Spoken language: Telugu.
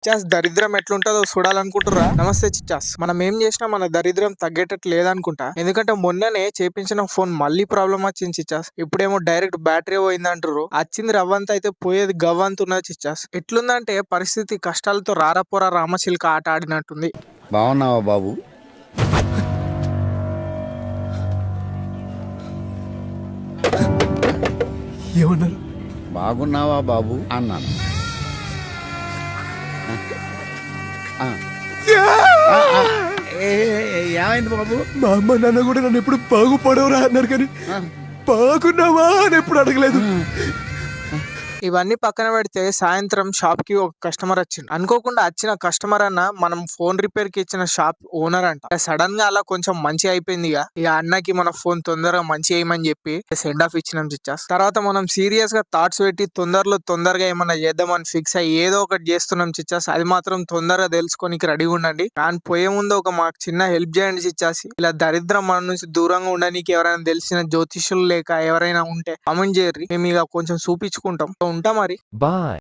చిచ్చాస్ దరిద్రం ఎట్లుంటదో చూడాలనుకుంటురా? నమస్తే చిచ్చాస్. మనం ఏం చేసినా మన దరిద్రం తగ్గేటట్టు లేదనుకుంటా. ఎందుకంటే మొన్ననే చేపించిన ఫోన్ మళ్ళీ ప్రాబ్లం వచ్చింది చిచ్చాస్. ఇప్పుడేమో డైరెక్ట్ బ్యాటరీ పోయిందంటారు. వచ్చింది రవ్వంత అయితే పోయేది గవ్వంత ఉన్నది చిచ్చాస్. ఎట్లుందంటే పరిస్థితి కష్టాలతో రారాపోరా రామచిలుక ఆట ఆడినట్టుంది. బాగున్నావా బాబు? ఏమన్నారు? బాగున్నావా బాబు అన్నాను. ఆ. ఆ, ఆ. ఏమైంది బాబు? మా అమ్మ నాన్న కూడా నన్ను ఎప్పుడు బాగుపడవరా అన్నారు, కానీ బాగున్నావా అని ఎప్పుడు అడగలేదు. ఇవన్నీ పక్కన పెడితే సాయంత్రం షాప్ కి ఒక కస్టమర్ వచ్చిండు. అనుకోకుండా వచ్చిన కస్టమర్ అన్న మనం ఫోన్ రిపేర్ కి ఇచ్చిన షాప్ ఓనర్ అంట. సడన్ గా అలా కొంచెం మంచి అయిపోయింది. ఇక అన్నకి మన ఫోన్ తొందరగా మంచి చేయమని చెప్పి సెండ్ ఆఫ్ ఇచ్చినాం చిచ్చాస్. తర్వాత మనం సీరియస్ గా థాట్స్ పెట్టి తొందరగా ఏమన్నా చేద్దామని ఫిక్స్ అయ్యి ఏదో ఒకటి చేస్తున్నాం చిచ్చాస్. అది మాత్రం తొందరగా తెలుసుకోనికి రెడీగా ఉండండి. కానీ పోయే ముందు ఒక మాకు చిన్న హెల్ప్ చేయండి చిచ్చాస్. ఇలా దరిద్రం మన నుంచి దూరంగా ఉండడానికి ఎవరైనా తెలిసిన జ్యోతిష్యులు లేక ఎవరైనా ఉంటే కామెంట్ చేయర్రి. మేము ఇక కొంచెం చూపించుకుంటాం. ఉంటా మరి. Bye.